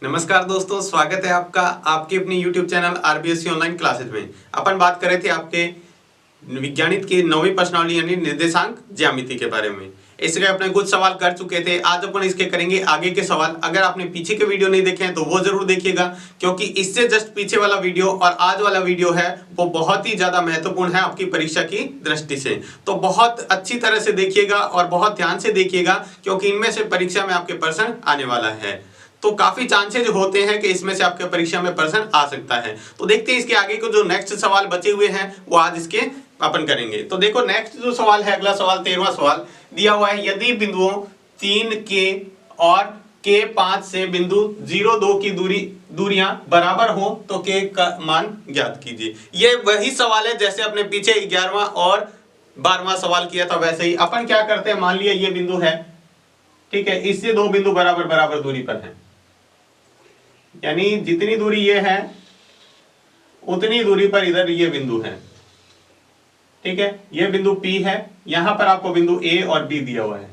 नमस्कार दोस्तों, स्वागत है आपका आपके अपनी YouTube channel RBSC online classes में। अपन बात कर रहे थे आपके विज्ञानित की 9वीं प्रश्नावली यानी निर्देशांक ज्यामिति के बारे में। इसलिए अपने कुछ सवाल कर चुके थे, आज अपन इसके करेंगे आगे के सवाल। अगर आपने पीछे के वीडियो नहीं देखे हैं तो वो जरूर देखिएगा, क्योंकि इससे जस्ट पीछे वाला वीडियो और आज वाला वीडियो है वो बहुत ही ज्यादा महत्वपूर्ण है आपकी परीक्षा की दृष्टि से। तो बहुत अच्छी तरह से देखिएगा और बहुत ध्यान से देखिएगा, क्योंकि इनमें से परीक्षा में आपके प्रश्न आने वाला है। तो काफी चांसेज होते हैं कि इसमें से आपके परीक्षा में प्रश्न आ सकता है। तो देखते हैं इसके आगे को जो नेक्स्ट सवाल बचे हुए हैं वो आज इसके अपन करेंगे। तो देखो नेक्स्ट जो सवाल है, अगला सवाल 13वां सवाल दिया हुआ है। यदि बिंदुओं 3K और K5 से बिंदु 0, 2 की दूरियां बराबर हो तो K का मान ज्ञात कीजिए। ये वही सवाल है जैसे अपने पीछे 11वां और 12वां सवाल किया था, वैसे ही अपन क्या करते हैं। मान लिया ये बिंदु है, ठीक है, इससे दो बिंदु बराबर बराबर दूरी पर हैं, यानी जितनी दूरी ये है उतनी दूरी पर इधर ये बिंदु है, ठीक है। ये बिंदु P है, यहां पर आपको बिंदु A और B दिया हुआ है।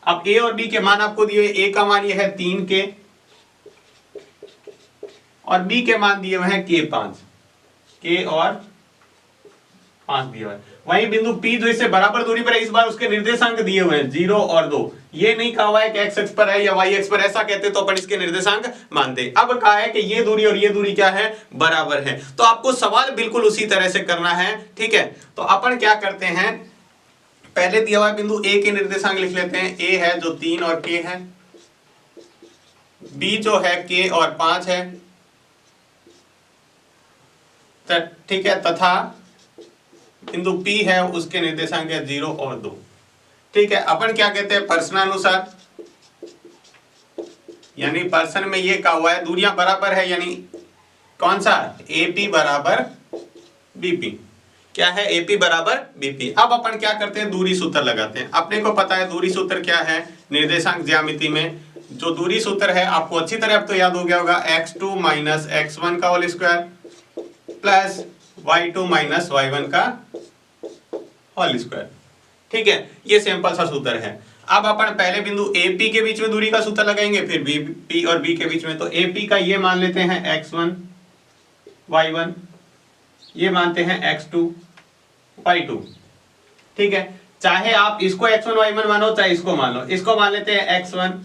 अब A और B के मान आपको दिए हुए, A का मान ये है 3K और B के मान दिए हुए हैं K और 5 दिया हुआ है। वहीं बिंदु P जो इससे बराबर दूरी पर है, इस बार उसके निर्देशांक दिए हुए हैं 0 और 2। ये नहीं कहा हुआ है कि x अक्ष पर है या y अक्ष पर, ऐसा कहते तो अपन इसके निर्देशांक मानते। अब कहा है कि ये दूरी और ये दूरी क्या है, बराबर है। तो आपको सवाल बिल्कुल उसी तरह से करना है, ठीक है। तो अपन क्या करते हैं, पहले दिया हुआ बिंदु A के निर्देशांक लिख लेते हैं। A है जो 3 और K है, B जो है K और 5 है, ठीक है, तथा बिंदु P है उसके निर्देशांक है 0 और 2, ठीक है। अपन क्या कहते हैं, प्रश्नानुसार, यानी प्रश्न में ये कहा हुआ है दूरियां बराबर है, यानी कौन सा, AP बराबर BP। क्या है, AP बराबर BP। अब अपन क्या करते हैं, दूरी सूत्र लगाते हैं। अपने को पता है दूरी सूत्र क्या है निर्देशांक ज्यामिति में। जो दूरी सूत्र है आपको अच्छी तरह अब तो याद हो गया होगा, x2 माइनस x1 का whole square plus y2 minus y1 का होल स्क्वायर, ठीक है। ये सिंपल सा सूत्र है। अब अपन पहले बिंदु AP के बीच में दूरी का सूत्र लगाएंगे, फिर P और B के बीच में। तो AP का ये मान लेते हैं x1 y1, ये मानते हैं x2 y2, ठीक है। चाहे आप इसको x1 y1 मानो, चाहे इसको मान लो। इसको मान लेते हैं x1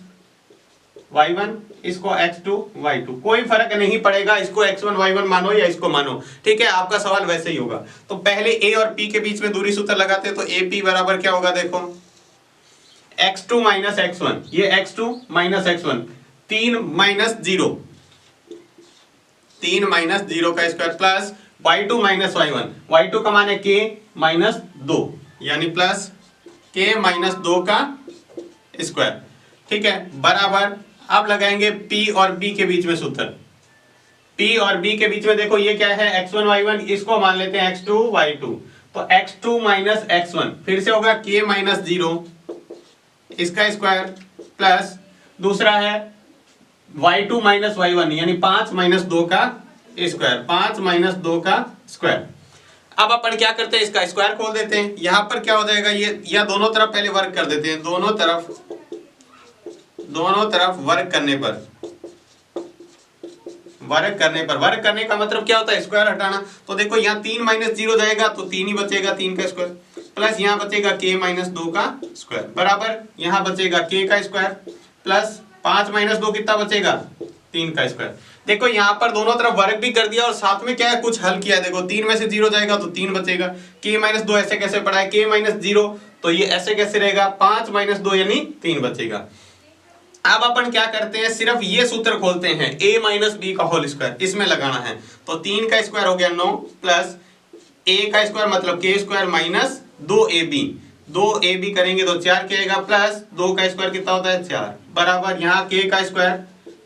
y1, इसको x2 y2, कोई फर्क नहीं पड़ेगा, इसको x1 y1 मानो या इसको मानो, ठीक है। आपका सवाल वैसे ही होगा। तो पहले A और P के बीच में दूरी सूत्र लगाते हैं। तो AP बराबर क्या होगा, देखो x2 माइनस x1, ये x2 minus x1, 3 minus 0, 3 minus 0 का square plus y2 minus y1, y2 का मान है K माइनस 2, यानी प्लस K माइनस 2 का स्क्वायर, ठीक है, बराबर। अब लगाएंगे P और B के बीच में सूत्र। P और B के बीच में देखो ये क्या है, x1 y1, इसको मान लेते हैं x2 y2। तो x2 माइनस x1 फिर से होगा K माइनस 0, इसका स्क्वायर प्लस दूसरा है y2 माइनस y1, यानी 5 माइनस 2 का स्क्वायर, 5 माइनस 2 का स्क्वायर। अब अपन क्या करते हैं, इसका स्क्वायर खोल देते हैं। यहां पर क्या हो जाएगा, ये या दोनों तरफ पहले वर्क कर देते हैं। दोनों तरफ वर्क वर्क करने का मतलब क्या होता है, स्क्वायर हटाना। तो देखो यहाँ 3 माइनस 0 जाएगा तो 3 ही बचेगा, 3 का स्क्वायर, प्लस यहाँ बचेगा K माइनस 2 का स्क्वायर, बराबर यहाँ बचेगा K का स्क्वायर प्लस 5 माइनस 2 कितना बचेगा, 3 का स्क्वायर। देखो यहाँ पर दोनों तरफ वर्क भी कर दिया और साथ में क्या है, कुछ हल किया है। देखो 3 में से 0 जाएगा तो 3 बचेगा, K माइनस 2 ऐसे कैसे पढ़ा है, K माइनस 0, तो ये ऐसे कैसे रहेगा, 5 माइनस 2 यानी 3 बचेगा। अब अपन क्या करते हैं, सिर्फ ये सूत्र खोलते हैं, A माइनस B का होल स्क्वायर इसमें लगाना है। तो 3 का स्क्वायर हो गया 9 प्लस A का स्क्वायर मतलब K square minus 2AB, 2AB करेंगे तो 4 K आएगा, प्लस 2 का स्क्वायर कितना होता है 4, बराबर यहाँ K का स्क्वायर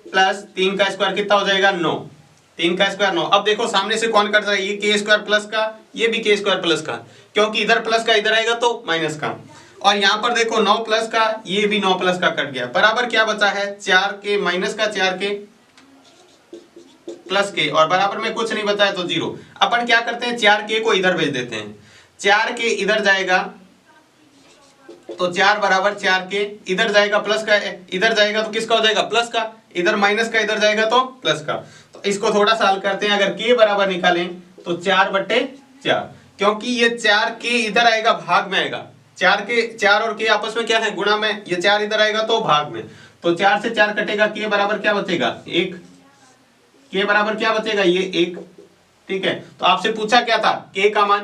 प्लस 3 का स्क्वायर कितना हो जाएगा 9, 3 का स्क्वायर 9। अब देखो सामने से कौन कट रहा है, ये K स्क्वायर प्लस का, ये भी K स्क्वायर प्लस का, क्योंकि इधर प्लस का इधर आएगा तो माइनस का। और यहाँ पर देखो 9 प्लस का, ये भी 9 प्लस का कट गया, बराबर क्या बचा है 4K माइनस का 4K प्लस K, और बराबर में कुछ नहीं बचा है तो 0। अपन क्या करते हैं, 4K को इधर भेज देते हैं, 4K इधर जाएगा तो 4 बराबर 4 के, इधर जाएगा प्लस का, इधर जाएगा तो किसका हो जाएगा प्लस का, इधर माइनस का, इधर जाएगा तो प्लस का। तो इसको थोड़ा सा हल करते हैं। अगर के बराबर निकालें तो 4/4, क्योंकि ये 4 के इधर आएगा भाग में आएगा, 4 और के आपस में क्या है गुणा में, ये 4 इधर आएगा तो भाग में, तो 4 से 4 कटेगा, के बराबर क्या बचेगा 1, के बराबर क्या बचेगा ये 1। ठीक है, तो आपसे पूछा क्या था के का मान,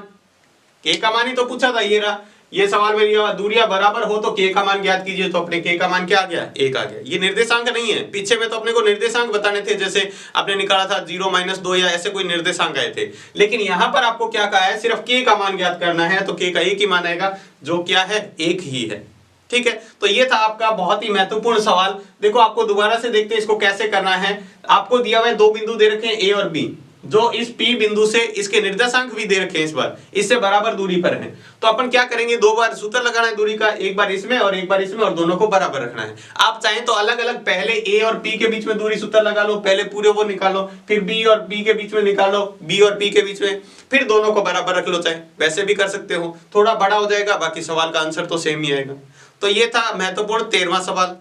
के का मान ही तो पूछा था, ये रहा ये सवाल में, दूरियां बराबर हो तो के का मान ज्ञात कीजिए, तो अपने के का मान क्या आ गया 1 आ गया। ये निर्देशांक नहीं है, पीछे में तो अपने को निर्देशांक बताने थे, जैसे आपने निकाला था 0 - 2 या ऐसे कोई निर्देशांक आए थे, लेकिन यहां पर आपको क्या कहा है सिर्फ के का मान ज्ञात करना है, तो के का एक ही मान आएगा जो क्या है 1 ही है। ठीक है, तो ये था आपका बहुत ही महत्वपूर्ण सवाल। देखो आपको दोबारा से देखते हैं इसको कैसे करना है। आपको दिया हुआ है 2 बिंदु दे रखे हैं ए और बी, जो इस P बिंदु से इसके निर्देशांक भी दे रखे हैं, इस बार इससे बराबर दूरी पर है। तो अपन क्या करेंगे, 2 बार सूत्र लगाना है दूरी का, एक बार इसमें और एक बार इसमें, और दोनों को बराबर रखना है। आप चाहें तो अलग अलग पहले A और P के बीच में दूरी सूत्र लगा लो, पहले पूरे वो निकालो, फिर B और B के बीच में निकालो, B और P के बीच में, फिर दोनों को बराबर रख लो, चाहे वैसे भी कर सकते हो, थोड़ा बड़ा हो जाएगा, बाकी सवाल का आंसर तो सेम ही आएगा। तो ये था महत्वपूर्ण 13वां सवाल।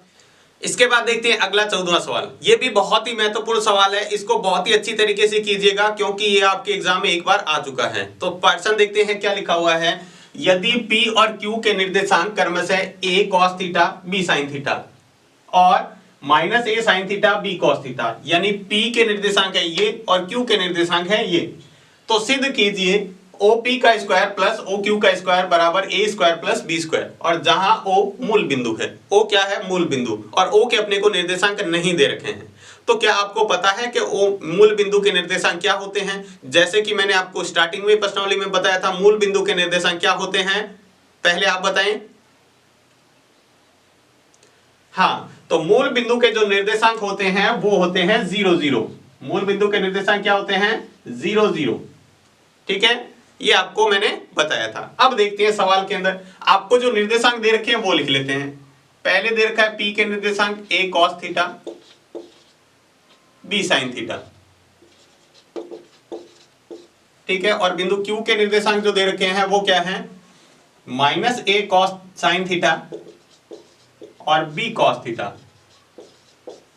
इसके बाद देखते हैं अगला 14वां सवाल। ये भी बहुत ही महत्वपूर्ण सवाल है, इसको बहुत ही अच्छी तरीके से कीजिएगा क्योंकि ये आपके एग्जाम में एक बार आ चुका है। तो प्रश्न देखते हैं क्या लिखा हुआ है। यदि P और Q के निर्देशांक क्रमशः a cos theta b sin theta और -a sin theta b cos theta, यानी P के निर्देशांक है ये और Q के निर्देशांक है ये, तो सिद्ध कीजिए OP का स्क्वायर प्लस OQ का स्क्वायर बराबर a square plus b square, और जहां O मूल बिंदु है, O क्या है मूल बिंदु, और O के अपने को निर्देशांक नहीं दे रखे हैं। तो क्या आपको पता है कि O मूल बिंदु के निर्देशांक क्या होते हैं? जैसे कि मैंने आपको स्टार्टिंग में प्रश्नावली में बताया था, मूल बिंदु के निर्देशांक क्या होते हैं, पहले आप बताएं। हाँ, तो मूल बिंदु के जो निर्देशांक होते हैं वो होते हैं 0 0। मूल बिंदु के निर्देशांक क्या होते हैं 0 0। ठीक है, ये आपको मैंने बताया था। अब देखते हैं सवाल के अंदर आपको जो निर्देशांक दे रखे हैं वो लिख लेते हैं। पहले दे रखा है P के निर्देशांक a cos theta b sin theta, ठीक है, और बिंदु Q के निर्देशांक जो दे रखे हैं वो क्या है -a cos sin थीटा और b cos थीटा।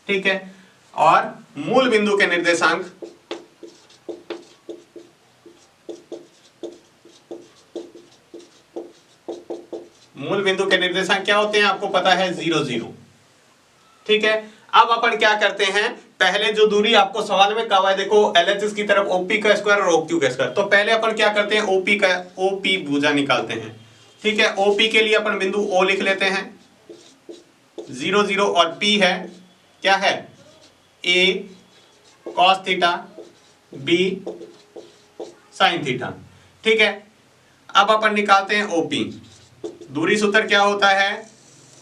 ठीक है, और मूल बिंदु के निर्देशांक क्या होते हैं आपको पता है 0 0। ठीक है, अब अपन क्या करते हैं, पहले जो दूरी आपको सवाल में कहा हुआ है, देखो LHS की तरफ OP का स्क्वायर और OQ का स्क्वायर, तो पहले अपन क्या करते हैं OP भुजा निकालते हैं। ठीक है, OP के लिए अपन बिंदु O लिख लेते हैं 0 0, और P है क्या है a cos theta b sin theta. ठीक है, अब अपन निकालते हैं OP। दूरी सूत्र क्या होता है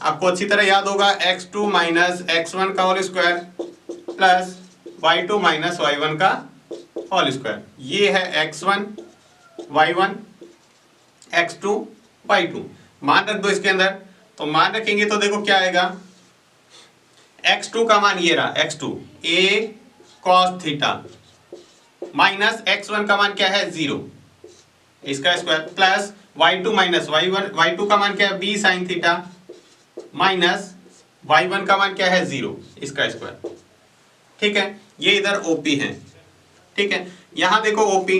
आपको अच्छी तरह याद होगा, x2 - x1 का whole square plus y2 - y1 का होल स्क्वायर। ये है x1 y1 x2 y2, मान रख दो इसके अंदर। तो मान रखेंगे तो देखो क्या आएगा, x2 का मान ये रहा, x2 a cos theta minus x1 का मान क्या है 0, इसका square plus y2 - y1, y2 का मान क्या है b sin theta minus y1 का मान क्या है 0, इसका स्क्वायर। ठीक है, ये इधर OP है। ठीक है, यहां देखो OP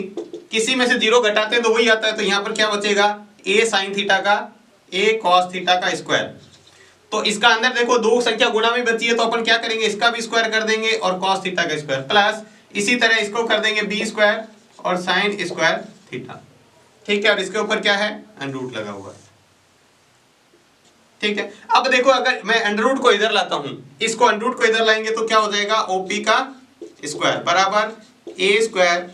किसी में से 0 घटाते हैं तो वही आता है, तो यहां पर क्या बचेगा a sin थीटा का a cos थीटा का स्क्वायर। तो इसका अंदर देखो दो संख्या गुणा में बची है, तो अपन क्या करेंगे इसका भी स्क्वायर कर देंगे और cos थीटा का स्क्वायर, प्लस इसी तरह इसको कर देंगे b स्क्वायर और sin स्क्वायर थीटा। ठीक है, और इसके ऊपर क्या है अंडर रूट लगा हुआ है। ठीक है, अब देखो अगर मैं अंडर रूट को इधर लाता हूं, इसको अंडर रूट को इधर लाएंगे तो क्या हो जाएगा OP का स्क्वायर बराबर a square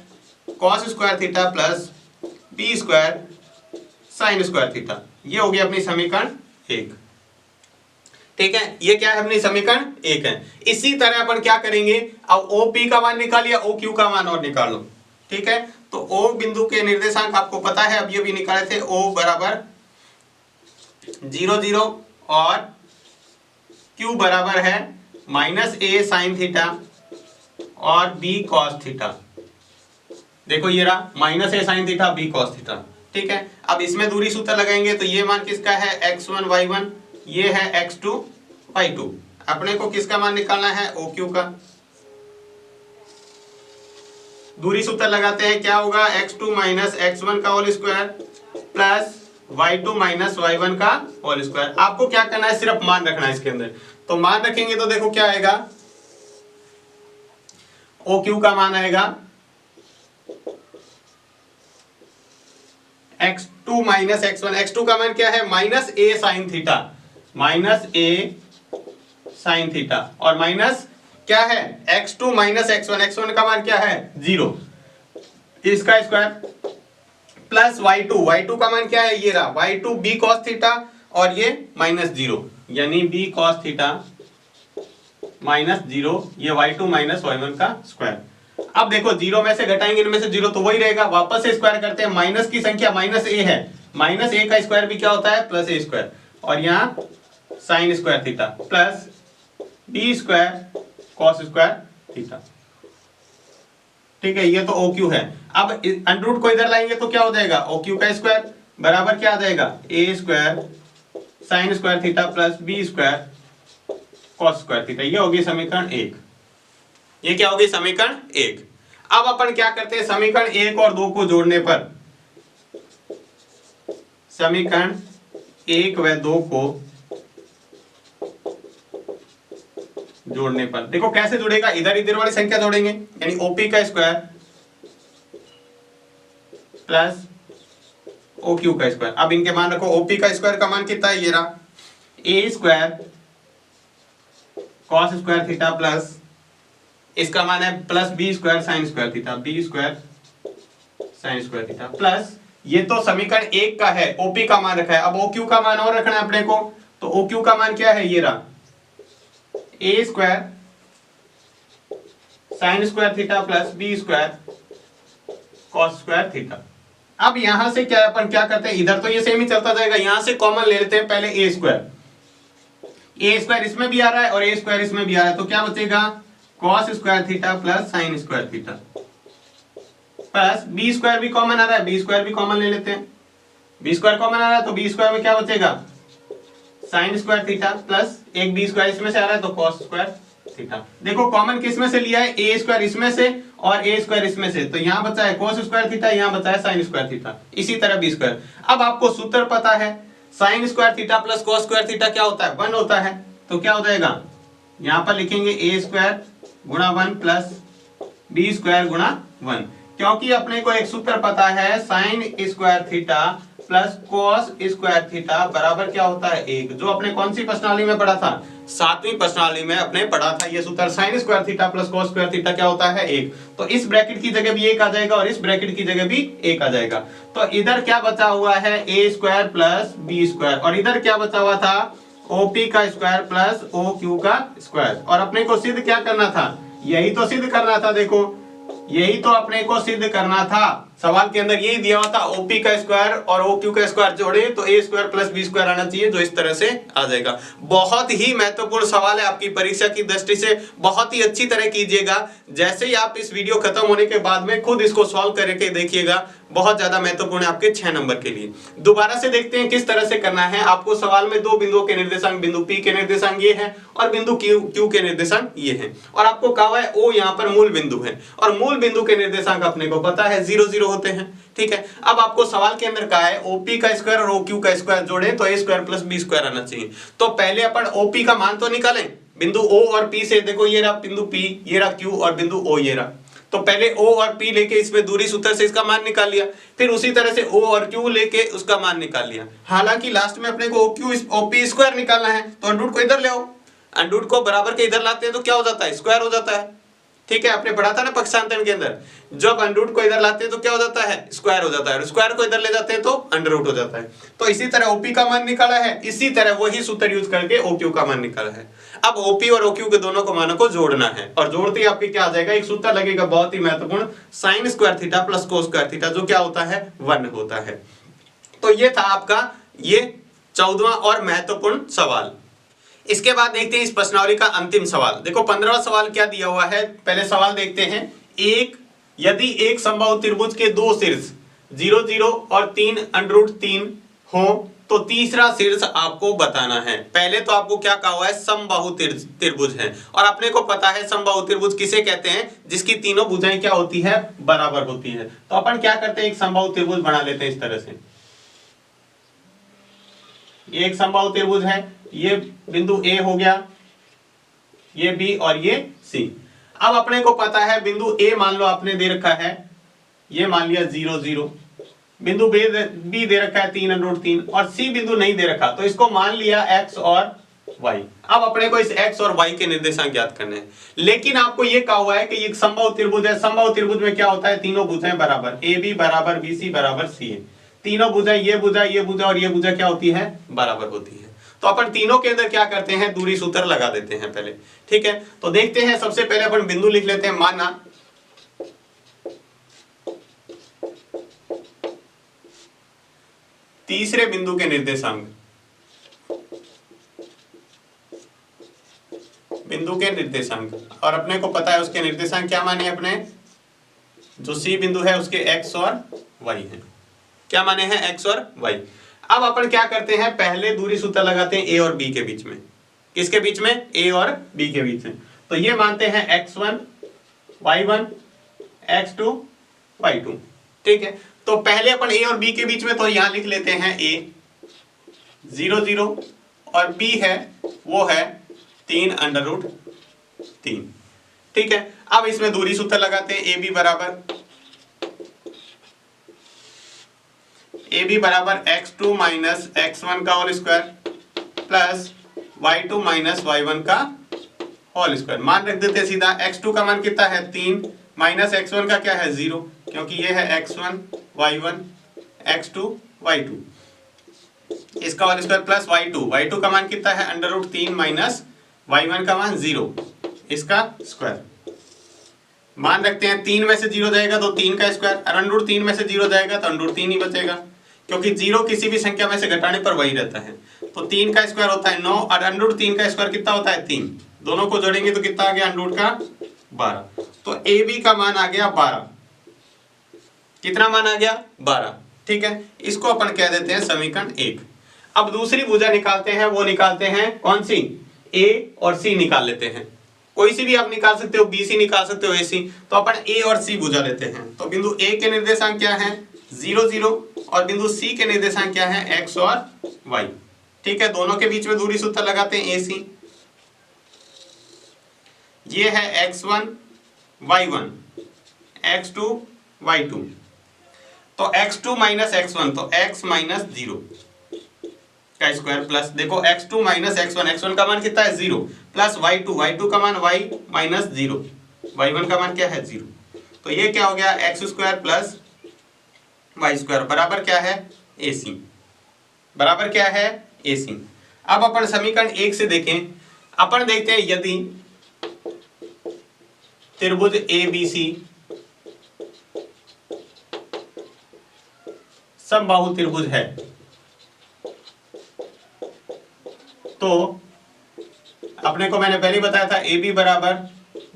cos square theta plus b square sin square theta. ये हो गया अपनी समीकरण 1। ठीक है, ये क्या है अपनी समीकरण 1 है। इसी तरह अपन क्या करेंगे, अब OP का मान निकालिए, OQ का मान और निकाल लो। ठीक है, तो O बिंदु के निर्देशांक आपको पता है, अब ये भी निकाले थे, O बराबर 0 0 और Q बराबर है -a sin थीटा और b cos थीटा। देखो ये रहा -a sin theta b cos theta. ठीक है। अब इसमें दूरी सूत्र लगाएंगे तो ये मान किसका है x1 y1, ये है x2 y2। अपने को किसका मान निकालना है OQ का। दूरी सूत्र लगाते हैं, क्या होगा x2 माइनस x1 का whole square plus y2 minus y1 का होल स्क्वायर। आपको क्या करना है, सिर्फ मान रखना है इसके अंदर। तो मान रखेंगे तो देखो क्या आएगा, OQ का मान आएगा x2 माइनस x1। x2 का मान क्या है minus a sine theta, minus a sine theta, और माइनस क्या है x2 माइनस x1। x1 का मान क्या है 0, इसका स्क्वायर प्लस y2। y2 का मान क्या है ये रहा y2 b cos थीटा, और ये माइनस 0 यानी b cos थीटा माइनस 0, ये y2 माइनस y1 का स्क्वायर। अब देखो 0 में से घटाएंगे इनमें से 0 तो वही रहेगा, वापस से स्क्वायर करते हैं। माइनस की संख्या माइनस a है, माइनस a का स्क्वायर भी क्या होता है प्लस a स्क्वायर, और यहाँ sine square theta plus b square cos square theta. ठीक है, ये तो OQ है। अब अंडर रूट को इधर लाएंगे तो क्या हो जाएगा OQ का स्क्वायर बराबर क्या आ जाएगा a square sine square theta plus b square cos square theta. ये होगी समीकरण 1। ये क्या होगी समीकरण 1। अब अपन क्या करते हैं, समीकरण 1 और 2 को जोड़ने पर, समीकरण 1 व 2 को जोड़ने पर देखो कैसे जुड़ेगा, इधर इधर वाली संख्या जोड़ेंगे यानी OP का स्क्वायर प्लस OQ का स्क्वायर। अब इनके मान रखो, OP का स्क्वायर का मान कितना है ये रहा a square cos square theta plus इसका मान है plus b square sine square theta, b square sine square theta plus, ये तो समीकरण 1 का है, OP का मान रखा है। अब OQ का मान और रखना है अपने को, तो OQ का मान क्या है ये रहा a square sine square theta plus b square cos square theta. अब यहां से क्या अपन क्या करते हैं, इधर तो ये सेम ही चलता जाएगा, यहां से कॉमन ले लेते हैं पहले a स्क्वायर इसमें भी आ रहा है और a स्क्वायर इसमें भी आ रहा है, तो क्या बचेगा cos square theta plus sine square theta plus b square भी कॉमन आ रहा है, b स्क्वायर भी कॉमन ले लेते हैं। b स्क्वायर कॉमन आ रहा है तो b स्क्वायर में क्या बचेगा साइन स्क्वायर थीटा प्लस एक b स्क्वायर इसमें से आ रहा है तो कॉस स्क्वायर थीटा। देखो कॉमन किस में से लिया है, a स्क्वायर इसमें से और a स्क्वायर इसमें से, तो यहां बचा है कॉस स्क्वायर थीटा, यहां बचा है साइन स्क्वायर थीटा, इसी तरह b स्क्वायर। अब आपको सूत्र पता है sine square theta plus cos square theta क्या होता है 1 होता है, तो क्या हो जाएगा यहां पर लिखेंगे a स्क्वायर गुणा 1 प्लस b स्क्वायर गुणा 1, क्योंकि अपने को एक सूत्र पता है sine square theta plus cos square theta बराबर क्या होता है 1, जो अपने कौन सी प्रश्नावली में पढ़ा था 7वीं प्रश्नावली में अपने पढ़ा था ये सूत्र, sine square theta plus cos square theta क्या होता है 1। तो इस ब्रैकेट की जगह भी 1 आ जाएगा और इस ब्रैकेट की जगह भी 1 आ जाएगा। तो इधर क्या बचा हुआ है a square plus b square, और इधर क्या बचा हुआ था OP का स्क्वायर प्लस OQ का स्क्वायर। और अपने को सिद्ध क्या करना था, यही तो सिद्ध करना था, देखो यही तो अपने को सिद्ध करना था, सवाल के अंदर यही दिया हुआ था OP का स्क्वायर और OQ का स्क्वायर जोड़े तो a square plus b square आना चाहिए, जो इस तरह से आ जाएगा। बहुत ही महत्वपूर्ण सवाल है आपकी परीक्षा की दृष्टि से, बहुत ही अच्छी तरह कीजिएगा। जैसे ही आप इस वीडियो खत्म होने के बाद में खुद इसको सॉल्व करके देखिएगा, बहुत ज्यादा महत्वपूर्ण है आपके 6 नंबर के लिए। दोबारा से देखते हैं किस तरह से करना है। आपको सवाल में 2 बिंदुओं के निर्देशांक, बिंदु P के निर्देशांक ये है और बिंदु Q के निर्देशांक ये है, और आपको कहा हुआ है O यहाँ पर मूल बिंदु है, और मूल बिंदु के निर्देशांक अपने को पता है 0 0 होते हैं। ठीक है, अब आपको सवाल के अंदर कहा है OP का स्क्वायर और OQ का स्क्वायर जोड़े तो a square plus b square आना चाहिए। तो पहले अपन OP का मान तो निकालें बिंदु O और P से, देखो ये रहा बिंदु P, ये रहा Q और बिंदु O ये रहा। तो पहले O और P लेके इसमें दूरी सूत्र से इसका मान निकाल लिया, फिर उसी तरह से O और Q लेके उसका मान निकाल लिया। हालांकि लास्ट में अपने को OP स्क्वायर निकालना है, तो अंडर रूट को इधर ले आओ, अंडर रूट को बराबर के इधर लाते हैं तो क्या हो जाता है स्क्वायर हो जाता है। ठीक है, आपने पढ़ा था ना पक्षांतरण के अंदर, जब अंडर रूट को इधर लाते हैं तो क्या हो जाता है स्क्वायर हो जाता है, और स्क्वायर को इधर ले जाते हैं तो अंडर रूट हो जाता है। तो इसी तरह OP का मान निकाला है, इसी तरह वही सूत्र यूज करके OQ का मान निकाला है। अब OP और OQ के दोनों को मानों को जोड़ना है, और जोड़ते ही आपके क्या आ जाएगा एक सूत्र लगेगा बहुत ही महत्वपूर्ण, sine square theta plus cos square theta, जो क्या होता है 1 होता है। तो ये था आपका ये 14वां और महत्वपूर्ण सवाल। इसके बाद देखते हैं इस प्रश्नावली का अंतिम सवाल। देखो 15वां सवाल क्या दिया हुआ है, पहले सवाल देखते हैं। यदि एक समबाहु त्रिभुज के 2 शीर्ष 0 0 और 3 √3 हो तो तीसरा शीर्ष आपको बताना है। पहले तो आपको क्या कहा हुआ है, समबाहु त्रिभुज है, और अपने को पता है समबाहु त्रिभुज किसे कहते हैं, जिसकी तीनों भुजाएं क्या होती है, बराबर होती है। तो अपन क्या करते हैं, एक समबाहु त्रिभुज बना लेते हैं इस तरह से। ये एक समबाहु त्रिभुज है, ये बिंदु A हो गया, ये B और ये C। अब अपने को पता है बिंदु A मान लो आपने दे रखा है, ये मान लिया 0 0, बिंदु B दे रखा है 3 √3 और C बिंदु नहीं दे रखा, तो इसको मान लिया x और y। अब अपने को इस x और y के निर्देशांक ज्ञात करने हैं, लेकिन आपको ये कहा हुआ है कि ये समबाहु त्रिभुज है। समबाहु त्रिभुज में क्या होता है, तीनों भुजाएं बराबर, AB बराबर BC बराबर CA, तीनों भुजाएं ये भुजा और ये भुजा क्या होती है, बराबर होती है। तो अपन तीनों के अंदर क्या करते हैं, दूरी सूत्र लगा देते हैं पहले, ठीक है। तो देखते हैं, सबसे पहले अपन बिंदु लिख लेते हैं, माना तीसरे बिंदु के निर्देशांक, बिंदु के निर्देशांक, और अपने को पता है उसके निर्देशांक क्या माने अपने, जो C बिंदु है उसके x और y है। क्या माने हैं, x और y। अब अपन क्या करते हैं, पहले दूरी सूत्र लगाते हैं A और B के बीच में। किसके बीच में, A और B के बीच में। तो ये मानते हैं x1 y1 x2 y2, ठीक है। तो पहले अपन A और B के बीच में, तो यहां लिख लेते हैं A 0 0 और B है वो है 3 √3, ठीक है। अब इसमें दूरी सूत्र लगाते हैं, AB बराबर x2 माइनस x1 का whole square plus y2 minus y1 का होल स्क्वायर। मान रख देते सीधा, x2 का मान कितना है 3, माइनस x1 का क्या है 0, क्योंकि ये है x1 y1 x2 y2, इसका होल स्क्वायर प्लस y2 का मान कितना है √3 माइनस y1 का मान 0, इसका स्क्वायर। मान रखते हैं 3 में से 0 जाएगा तो 3 का स्क्वायर, और √3 में से 0 जाएगा तो √3 ही बचेगा, क्योंकि 0 किसी भी संख्या में से घटाने पर वही रहता है। तो 3 का स्क्वायर होता है 9 और √3 का स्क्वायर कितना होता है 3, दोनों को जोड़ेंगे तो कितना आ गया √12। तो AB का मान आ गया 12। कितना मान आ गया, 12, ठीक है। इसको अपन कह देते हैं समीकरण 1। अब दूसरी भुजा निकालते हैं, वो निकालते हैं कौन सी, A और C निकाल लेते हैं। कोई सी भी आप निकाल सकते हो, BC निकाल सकते हो, AC। तो अपन A और C भुजा लेते हैं। तो बिंदु A के निर्देशांक क्या है 0 0 और बिंदु C के निर्देशांक क्या है x और y, ठीक है। दोनों के बीच में दूरी सूत्र लगाते हैं AC। ये है x1 y1 x2 y2, तो x2 माइनस x1 तो x माइनस 0 का स्क्वायर प्लस, देखो x2 माइनस x1 का मान कितना है 0, प्लस y2 का मान y माइनस 0, y1 का मान क्या है 0। तो ये क्या हो गया x square plus y square बराबर क्या है AC, बराबर क्या है AC। अब अपन समीकरण 1 से देखें, अपन देखते हैं यदि त्रिभुज ABC समबाहु त्रिभुज है तो अपने को मैंने पहले बताया था AB बराबर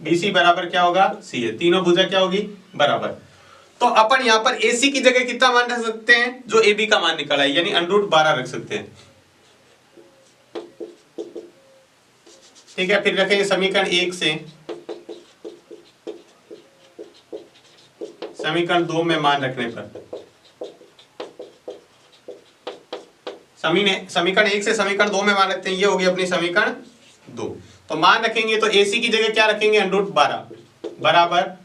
BC बराबर क्या होगा C है, तीनों भुजा क्या होगी बराबर। तो अपन यहाँ पर AC की जगह कितना मान रख सकते हैं, जो AB का मान निकला है, यानी √12 रख सकते हैं, ठीक है। फिर रखेंगे समीकरण 1 से समीकरण 2 में मान रखने पर, समीकरण 1 से समीकरण 2 में मान रखते हैं, ये होगी अपनी समीकरण 2। तो मान रखेंगे तो AC की जगह क्या रखेंगे √12 बराबर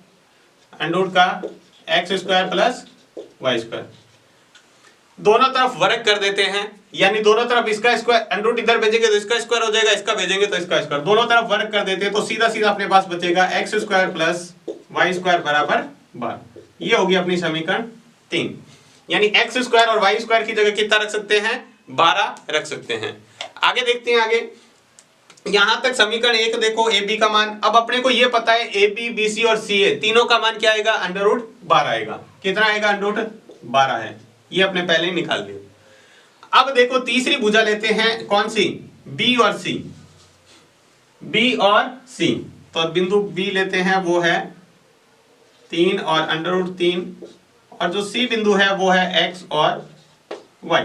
√ का x square plus y square. दोनों तरफ वर्ग कर देते हैं, यानी दोनों तरफ इसका स्क्वायर √ इधर भेजेंगे तो इसका स्क्वायर हो जाएगा, इसका भेजेंगे तो इसका स्क्वायर, दोनों तरफ वर्ग कर देते हैं तो सीधा सीधा अपने पास बचेगा x square plus y square बराबर 12। ये होगी अपनी समीकरण 3, यानी x स्क्वायर और y स्क्वायर की जगह कितना रख सकते हैं 12 रख सकते हैं। आगे देखते हैं, आगे यहां तक समीकरण 1 देखो AB का मान। अब अपने को ये पता है AB BC और CA तीनों का मान क्या आएगा √12 आएगा। कितना आएगा √12 है, ये अपने पहले ही निकाल लिया। अब देखो तीसरी भुजा लेते हैं, कौन सी, B और C, B और C। तो बिंदु B लेते हैं, वो है 3 और √3 और जो सी बिंदु है वो है x और y।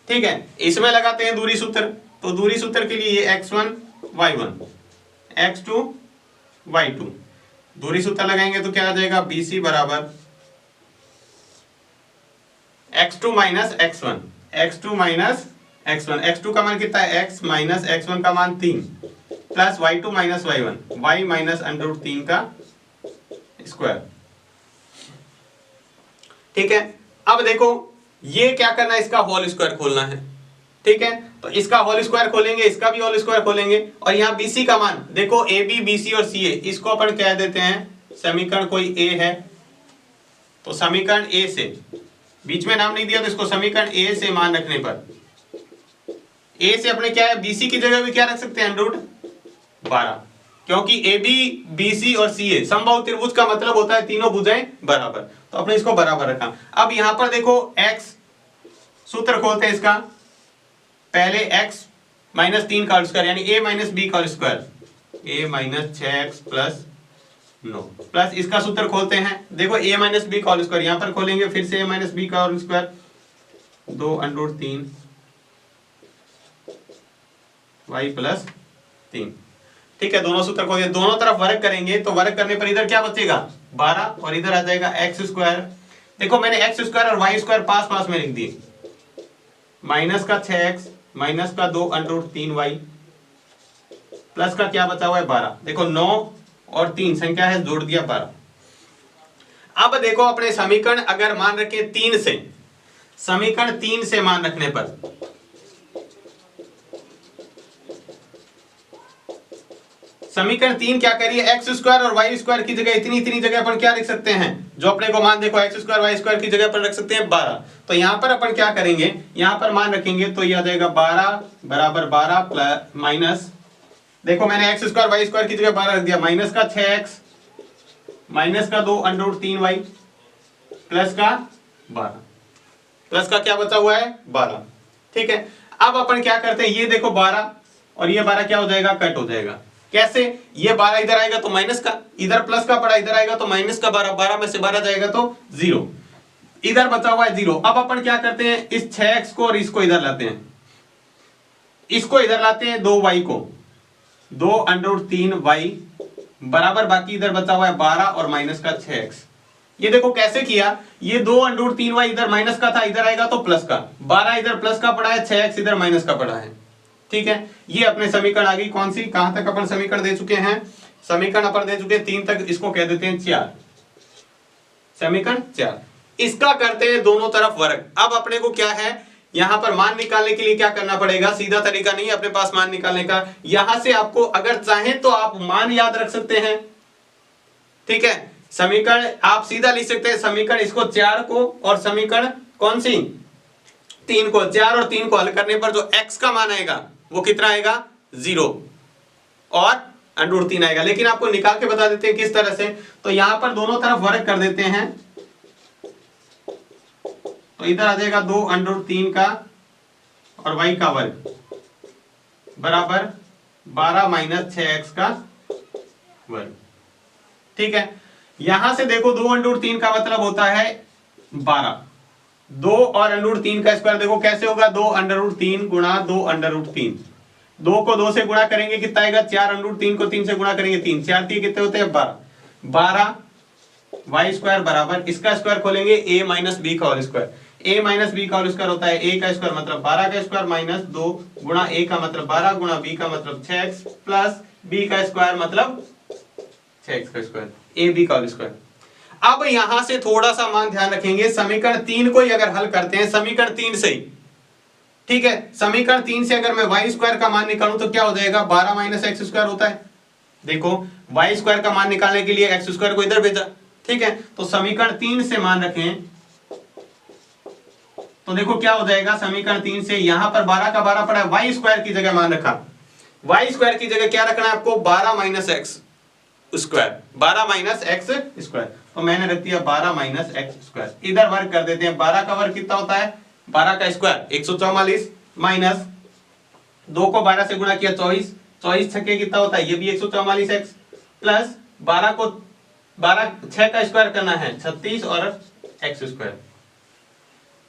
ठीक है, इसमें लगाते हैं दूरी सूत्र। तो दूरी सूत्र के लिए ये x1 y1 x2 y2 दूरी सूत्र लगाएंगे तो क्या आ जाएगा, BC बराबर x2 minus x1 x2 minus x1 x2 का मान कितना है x माइनस x1 का मान 3 plus y2 minus y1 y minus √3 का स्क्वायर। ठीक है, अब देखो ये क्या करना है, इसका होल स्क्वायर खोलना है। ठीक है, तो इसका होल स्क्वायर खोलेंगे, इसका भी होल स्क्वायर खोलेंगे और यहाँ BC का मान देखो, AB BC और CA इसको अपन कह देते हैं समीकरण कोई A है, तो समीकरण A से, बीच में नाम नहीं दिया तो इसको समीकरण A से मान रखने पर A से अपने क्या है, BC की जगह भी क्या रख सकते हैं √12, क्योंकि AB BC और CA समबाहु त्रिभुज का मतलब होता है तीनों भुजाएं बराबर, तो अपने इसको बराबर रखा। अब यहां पर देखो x सूत्र खोलते हैं इसका, पहले x माइनस 3 का स्क्वायर यानी a माइनस बी का square, a minus 6x plus 9 plus इसका सूत्र खोलते हैं, देखो a माइनस बी का स्क्वायर यहां पर खोलेंगे, फिर से a माइनस बी का स्क्वायर 2√3 y प्लस 3। ठीक है, दोनों सूत्र खोलिए, दोनों तरफ वर्ग करेंगे तो वर्ग करने पर इधर क्या बचेगा 12 और इधर आ जाएगा x स्क्वायर। देखो मैंने x स्क्वायर और y स्क्वायर पास पास में लिख दिए, माइनस का 6x माइनस का 2√3y प्लस का क्या बचा हुआ है 12। देखो 9 और 3 संख्या है, जोड़ दिया 12। अब देखो अपने समीकरण अगर मान रखे 3 से, समीकरण 3 से मान रखने पर समीकरण 3 क्या करिए, एक्स स्क्वायर और वाई स्क्वायर की जगह इतनी जगह अपन क्या लिख सकते हैं, जो अपने को मान देखो एक्स स्क्वायर वाई स्क्वायर की जगह पर रख सकते हैं 12। तो यहां पर अपन क्या करेंगे, यहां पर मान रखेंगे तो यह आ जाएगा 12 बराबर 12 प्लस माइनस, देखो मैंने एक्स स्क्वायर वाई स्क्वायर की जगह 12 रख दिया, माइनस का 6x माइनस का 2√3y प्लस का 12, प्लस का क्या बचा हुआ है 12। ठीक है, अब अपन क्या करते हैं, ये देखो 12 और ये 12 क्या हो जाएगा, कट हो जाएगा। कैसे, ये 12 इधर आएगा तो माइनस का, इधर प्लस का पड़ा इधर आएगा तो माइनस का 12, 12 में से 12 जाएगा तो 0, इधर बचा हुआ है 0। अब अपन क्या करते हैं, इस 6x को और इसको इधर लाते हैं, इसको इधर लाते हैं 2y को, 2√3y बराबर बाकी इधर बचा हुआ है 12 और माइनस का 6x। ये देखो कैसे किया, ये 2√3y इधर माइनस का था, इधर आएगा तो प्लस का, 12 इधर प्लस का पड़ा है, 6x इधर माइनस का पड़ा है। ठीक है, ये अपने समीकरण आ गई कौन सी, कहां तक अपन समीकरण दे चुके हैं, समीकरण अपन दे चुके हैं 3 तक, इसको कह देते हैं 4, समीकरण 4। इसका करते हैं दोनों तरफ वर्ग। अब अपने को क्या है, यहां पर मान निकालने के लिए क्या करना पड़ेगा, सीधा तरीका नहीं है अपने पास मान निकालने का, यहां से आपको अगर चाहें तो आप मान याद रख सकते हैं। ठीक है, समीकरण आप सीधा लिख सकते हैं, समीकरण इसको 4 को और समीकरण कौन सी 3 को, 4 और 3 को हल करने पर जो x का मान आएगा वो कितना आएगा 0 और √3 आएगा। लेकिन आपको निकाल के बता देते हैं किस तरह से, तो यहां पर दोनों तरफ वर्ग कर देते हैं, तो इधर आ जाएगा 2√3 का और y का वर्ग बराबर 12 माइनस 6x का वर्ग। ठीक है, यहां से देखो 2√3 का मतलब होता है 12, 2 और √3 का स्क्वायर देखो कैसे होगा, 2√3 गुणा 2√3, 2 को 2 से गुणा करेंगे कितना आएगा 4, √3 को 3 से गुणा करेंगे 3, 4 3 कितने होते हैं 12, 12 y स्क्वायर बराबर इसका स्क्वायर खोलेंगे a माइनस बी का whole square, a minus B का होल स्क्वायर होता है a का स्क्वायर मतलब 12 का स्क्वायर माइनस 2 गुणा a का मतलब 12 गुणा b का मतलब 6x प्लस b का स्क्वायर मतलब 6x का स्क्वायर, a b का होल स्क्वायर। अब यहां से थोड़ा सा मान ध्यान रखेंगे, समीकरण 3 को ही अगर हल करते हैं समीकरण 3 से ही, ठीक है, समीकरण 3 से अगर मैं y स्क्वायर का मान निकालूं तो क्या हो जाएगा 12 माइनस एक्स स्क्वायर होता है। देखो y स्क्वायर का मान निकालने के लिए एक्स स्क्वायर को इधर भेजा, ठीक है, तो समीकरण 3 से मान रखें तो देखो क्या हो जाएगा, समीकरण 3 से यहां पर 12 का 12 पड़ा है, y स्क्वायर की जगह मान रखा, y स्क्वायर की जगह क्या रखना है आपको 12 minus x square, 12 minus x square, तो मैंने रख दिया 12 माइनस एक्स स्क्वायर, इधर वर्ग कर देते हैं, 12 का वर्ग कितना होता है 12 का स्क्वायर 144 माइनस 2 को 12 से गुणा किया 24, 24 छक्के कितना होता है ये भी 144 एक्स प्लस 12 को 12 6 का स्क्वायर करना है 36 और एक्स स्क्वायर।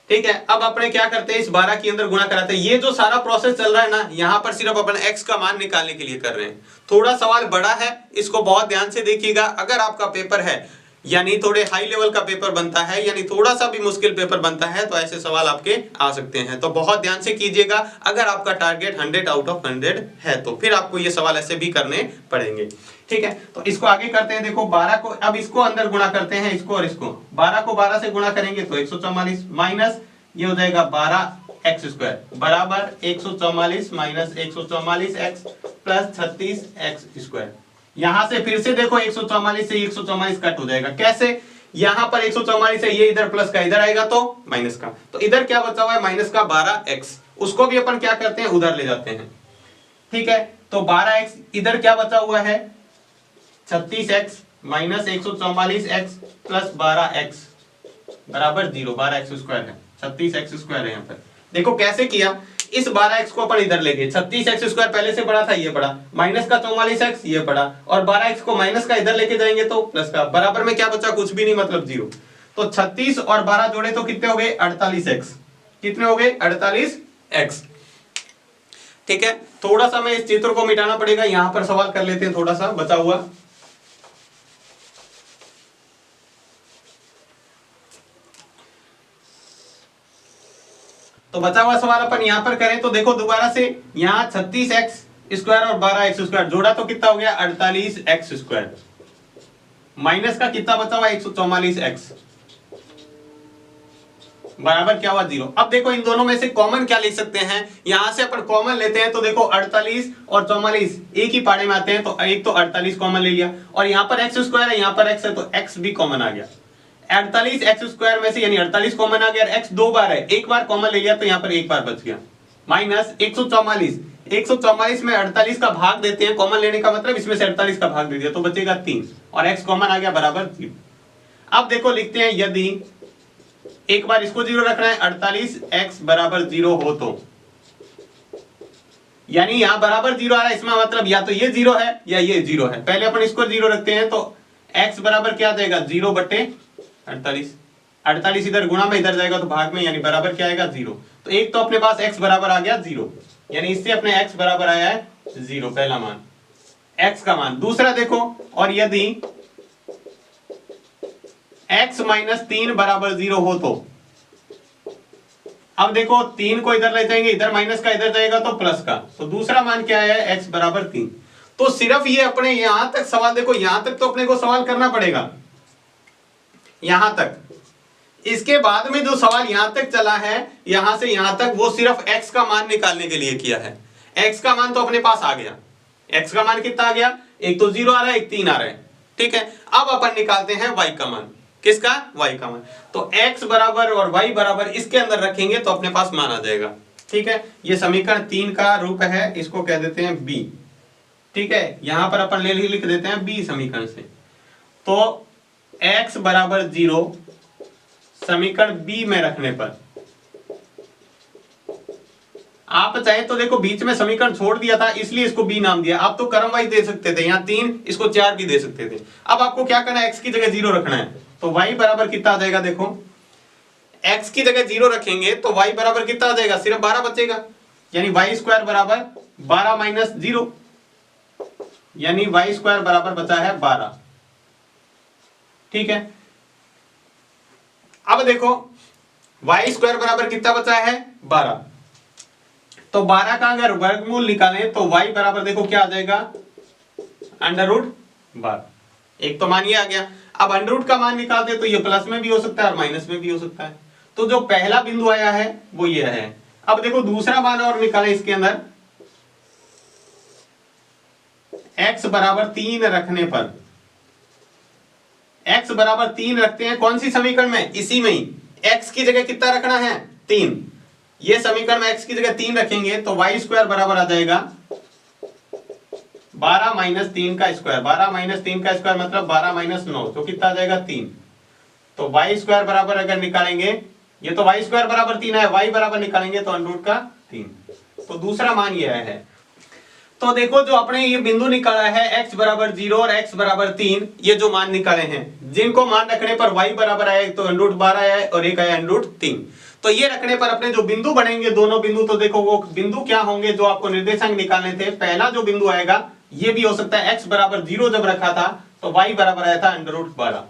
ठीक है, अब अपने क्या करते हैं, इस 12 के अंदर गुणा कराते हैं। ये जो सारा प्रोसेस चल रहा है ना, यहां पर सिर्फ अपन x का मान निकालने के लिए कर रहे हैं। थोड़ा सवाल बड़ा है, इसको बहुत ध्यान से देखिएगा। अगर आपका पेपर है यानी थोड़े हाई लेवल का पेपर बनता है, यानी थोड़ा सा भी मुश्किल पेपर बनता है, तो ऐसे सवाल आपके आ सकते हैं। तो बहुत ध्यान से कीजिएगा। अगर आपका टारगेट 100 आउट ऑफ 100 है तो फिर आपको ये सवाल ऐसे भी करने पड़ेंगे। ठीक है, तो इसको आगे करते हैं। देखो 12 को, अब इसको अंदर गुणा करते हैं, इसको और इसको। 12 को 12 से गुणा करेंगे तो 144 माइनस ये हो जाएगा 12 एक्स स्क्वायर बराबर 144 minus 144 x plus 36 x square. यहां से फिर से देखो 144 से 144 कट हो जाएगा। कैसे? यहां पर 144 है, ये इधर प्लस का इधर आएगा तो माइनस का, तो इधर क्या बचा हुआ है माइनस का 12x, उसको भी अपन क्या करते हैं उधर ले जाते हैं। ठीक है, तो 12x इधर क्या बचा हुआ है 36x minus 144x plus 12x बराबर 0। 12x स्क्वायर है, 36x स्क्वायर है। यहाँ पर देखो कैसे किया, इस 12x को अपन इधर ले गए, 36x स्क्वायर पहले से पड़ा था, ये पड़ा, माइनस का 44x ये पड़ा, और 12x को माइनस का इधर लेके जाएंगे तो प्लस का, बराबर में क्या बचा, कुछ भी नहीं, मतलब 0। तो 36 और 12 जोड़े तो कितने हो गए 48x, कितने हो गए 48x। ठीक है, थोड़ा सा मैं इस चित्र को मिटाना पड़ेगा, यहां पर सवाल कर लेते हैं थोड़ा सा बचा हुआ। तो बचा हुआ सवाल अपन यहां पर करें तो देखो दोबारा से, यहां 36x स्क्वायर और 12x स्क्वायर जोड़ा तो कितना हो गया 48x स्क्वायर, माइनस का कितना बचा हुआ 144x बराबर क्या हुआ 0। अब देखो इन दोनों में से कॉमन क्या ले सकते हैं, यहां से अपन कॉमन लेते हैं तो देखो 48 और 44 एक ही पाड़े में आते हैं, तो एक तो 48 कॉमन ले लिया, और यहां पर x स्क्वायर है, यहां पर x है तो x भी कॉमन आ गया। 48x स्क्वायर में से यानी 48 कॉमन आ गया, x दो बार है, एक बार कॉमन ले लिया तो यहाँ पर एक बार बच गया, माइनस 144 में 48 का भाग देते हैं, कॉमन लेने का मतलब इसमें से 48 का भाग दे दिया तो बचेगा 3, और x कॉमन आ गया बराबर 0। अब देखो लिखते हैं, यदि एक बार इसको 0 रखना है, 48x बराबर 0 हो तो, यानी यहां बराबर 0 आ रहा है, इसमें मतलब या तो ये 0 है या ये 0 है। पहले अपन इसको 0 रखते हैं तो x बराबर क्या आ जाएगा 0 बटे 48 इधर गुणा में इधर जाएगा तो भाग में, यानी बराबर क्या आएगा 0। तो एक तो अपने पास x बराबर आ गया 0, यानी इससे अपने x बराबर आया है 0, पहला मान x का मान। दूसरा देखो, और यदि x माइनस 3 बराबर 0 हो तो, अब देखो 3 को इधर ले जाएंगे, इधर माइनस का इधर जाएगा तो प्लस का, तो दूसरा मान क्या है x बराबर 3। तो सिर्फ ये अपने यहां तक सवाल, देखो यहां तक तो अपने को सवाल करना पड़ेगा, यहां तक। इसके बाद में जो सवाल यहां तक चला है, यहां से यहां तक, वो सिर्फ x का मान निकालने के लिए किया है। x का मान तो अपने पास आ गया, x का मान कितना आ गया, एक तो 0 आ रहा है, एक 3 आ रहा है। ठीक है, अब अपन निकालते हैं y का मान। किसका? y का मान। तो x बराबर और y बराबर इसके अंदर रखेंगे तो अपने पास मान आ जाएगा। ठीक है, ये समीकरण 3 का रूप है, इसको कह देते हैं b। ठीक है, यहां पर अपन लिख देते हैं b समीकरण से। तो x बराबर 0 समीकरण b में रखने पर, आप चाहे तो देखो बीच में समीकरण छोड़ दिया था इसलिए इसको b नाम दिया, आप तो क्रम वाइज दे सकते थे, यहाँ 3 इसको 4 भी दे सकते थे। अब आपको क्या करना है, x की जगह 0 रखना है, तो y बराबर कितना आ जाएगा, देखो x की जगह 0 रखेंगे तो y बराबर कितना आ जाएगा, सिर्फ 12 बचेगा, यानी y स्क्वायर बराबर 12 माइनस 0, यानी y स्क्वायर बराबर बचा है 12। ठीक है, अब देखो y स्क्वायर बराबर कितना बचा है 12, तो 12 का अगर वर्गमूल निकालें तो y बराबर देखो क्या आ जाएगा √12। एक तो मान ये आ गया। अब अंडर का मान निकालते तो ये प्लस में भी हो सकता है और माइनस में भी हो सकता है, तो जो पहला बिंदु आया है वो ये है। अब देखो दूसरा मान और निकालें, इसके अंदर x बराबर 3 रखने पर, x बराबर 3 रखते हैं कौन सी समीकरण में, इसी में ही। x की जगह कितना रखना है 3, ये समीकरण में x की जगह 3 रखेंगे तो y स्क्वायर बराबर आ जाएगा 12 माइनस 3 का स्क्वायर, 12 माइनस 3 का स्क्वायर मतलब 12 माइनस 9, तो कितना आ जाएगा 3। तो y स्क्वायर बराबर अगर निकालेंगे, ये तो y स्क्वायर बराबर 3 है, y बराबर निकालेंगे तो √3, तो दूसरा मान ये है। तो देखो जो अपने ये बिंदु निकाला है x बराबर 0 और x बराबर 3, ये जो मान निकाले हैं जिनको मान रखने पर y बराबर आया, एक तो √12 आया और एक आया √3। तो ये रखने पर अपने जो बिंदु बनेंगे दोनों बिंदु, तो देखो वो बिंदु क्या होंगे जो आपको निर्देशांक निकालने थे। पहला जो बिंदु आएगा ये भी हो सकता है, x बराबर 0 जब रखा था तो y बराबर आया था √12,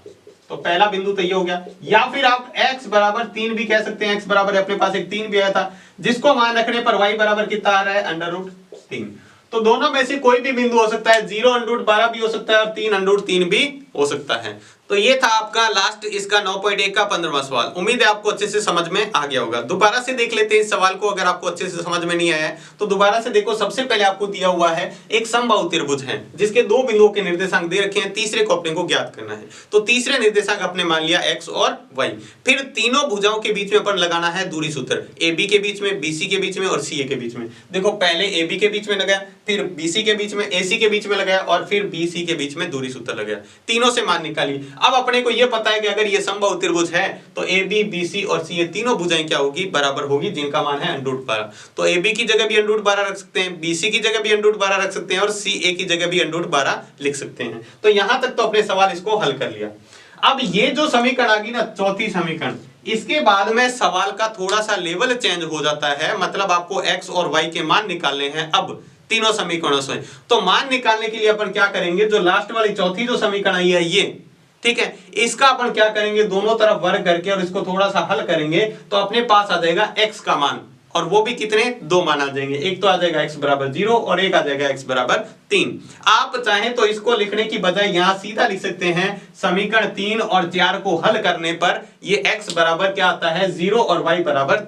तो पहला बिंदु तो ये हो गया। या फिर आप x बराबर 3 भी कह सकते हैं, x बराबर अपने पास एक 3 भी आया था जिसको मान रखने पर y बराबर कितना आ रहा है √3। तो दोनों में से कोई भी बिंदु हो सकता है, 0 √12 भी हो सकता है और 3 √3 भी हो सकता है। तो ये था आपका लास्ट इसका 9.1 का 15वां सवाल। उम्मीद है आपको अच्छे से समझ में आ गया होगा। दोबारा से देख लेते हैं इस सवाल को, अगर आपको अच्छे से समझ में नहीं आया है तो दोबारा से देखो। सबसे पहले आपको दिया हुआ है एक समबाहु त्रिभुज है जिसके दो बिंदुओं के निर्देशांक दे रखे हैं, तीसरे को अपने को ज्ञात करना है। तो तीसरे निर्देशांक अपने मान लिया x और y। फिर तीनों भुजाओं के बीच में अपन लगाना है दूरी सूत्र, AB के बीच में, BC के बीच में और CA के बीच में। देखो पहले AB के बीच में लगाया, फिर BC के बीच में, AC के बीच में लगाया और फिर BC के बीच में दूरी सूत्र लगाया। तीनों से मान निकालिए। अब अपने को यह पता है कि अगर ये समबाहु त्रिभुज है तो AB, BC और CA तीनों भुजाएं क्या होगी, बराबर होगी, जिनका मान है √12। तो AB की जगह भी √12 रख सकते हैं, BC की जगह भी √12 रख सकते हैं और CA की जगह भी √12 लिख सकते हैं। तो यहां तक तो अपने सवाल इसको हल कर लिया। अब ये जो समीकरण आ गई ना, चौथी समीकरण, इसके बाद में सवाल का थोड़ा सा लेवल चेंज हो जाता है। मतलब आपको x और y के मान निकालने हैं अब तीनों समीकरणों से। तो मान निकालने के लिए अपन क्या करेंगे, जो लास्ट वाली चौथी जो समीकरण आई है ये, ठीक है, इसका अपन क्या करेंगे, दोनों तरफ वर्ग करके और इसको थोड़ा सा हल करेंगे तो अपने पास आ जाएगा x का मान, और वो भी कितने, दो मान आ जाएंगे। एक तो आ जाएगा x बराबर 0 और एक आ जाएगा x बराबर 3। आप चाहें तो इसको लिखने की बजाय यहां सीधा लिख सकते हैं, समीकरण 3 और 4 को हल करने पर ये x बराबर क्या आता है 0 और y बराबर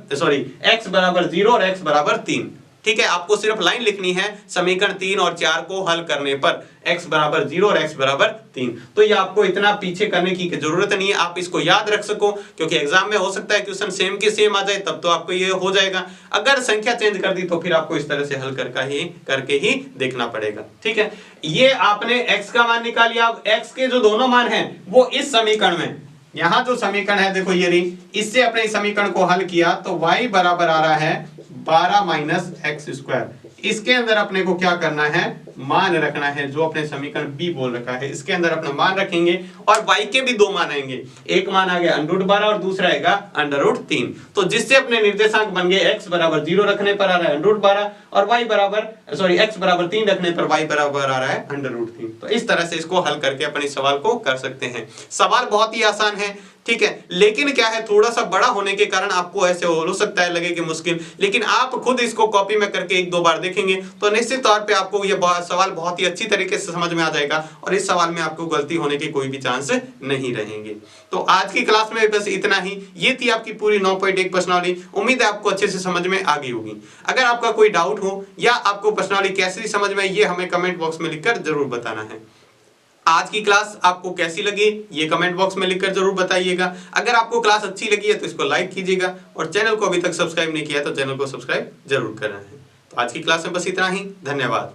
x बराबर 0 और x बराबर 3। ठीक है, आपको सिर्फ लाइन लिखनी है, समीकरण 3 और 4 को हल करने पर x बराबर 0 और x बराबर 3। तो ये आपको इतना पीछे करने की जरूरत नहीं है, आप इसको याद रख सको, क्योंकि एग्जाम में हो सकता है क्वेश्चन सेम के सेम आ जाए, तब तो आपको ये हो जाएगा। अगर संख्या चेंज कर दी तो फिर आपको इस तरह से हल करके ही देखना पड़ेगा। ठीक है, ये आपने x का मान निकाल लिया। अब x के जो दोनों मान हैं वो इस समीकरण में, यहां जो समीकरण है देखो ये रही, इससे अपने समीकरण को हल किया तो y बराबर आ रहा है 12 माइनस x²। इसके अंदर अपने को क्या करना है, मान रखना है, जो अपने समीकरण b बोल रखा है इसके अंदर अपना मान रखेंगे और y के भी दो मान आएंगे। एक मान आ गया √12 और दूसरा आएगा √3। तो जिससे अपने निर्देशांक बन गए x बराबर 0 रखने पर आ रहा है √12 और x बराबर 3 रखने पर y बराबर आ रहा है √3। तो इस तरह से इसको हल करके अपन इस सवाल को कर सकते हैं। सवाल बहुत ही आसान है, ठीक है, लेकिन क्या है, थोड़ा सा बड़ा होने के कारण आपको ऐसे हो सकता है लगे कि मुश्किल, लेकिन आप खुद इसको कॉपी में करके एक दो बार देखेंगे तो निश्चित तौर पे आपको ये सवाल बहुत ही अच्छी तरीके से समझ में आ जाएगा और इस सवाल में आपको गलती होने के कोई भी चांस नहीं रहेंगे। तो आज की क्लास में बस इतना ही। ये थी आपकी पूरी 9.1 प्रश्नावली। उम्मीद है आपको अच्छे से समझ में आ गई होगी। अगर आपका कोई डाउट हो या आपको प्रश्नावली कैसी समझ में आई, ये हमें कमेंट बॉक्स में लिखकर जरूर बताना है। आज की क्लास आपको कैसी लगी ये कमेंट बॉक्स में लिखकर जरूर बताइएगा। अगर आपको क्लास अच्छी लगी है तो इसको लाइक कीजिएगा और चैनल को अभी तक सब्सक्राइब नहीं किया तो चैनल को सब्सक्राइब जरूर करना है। तो आज की क्लास में बस इतना ही। धन्यवाद।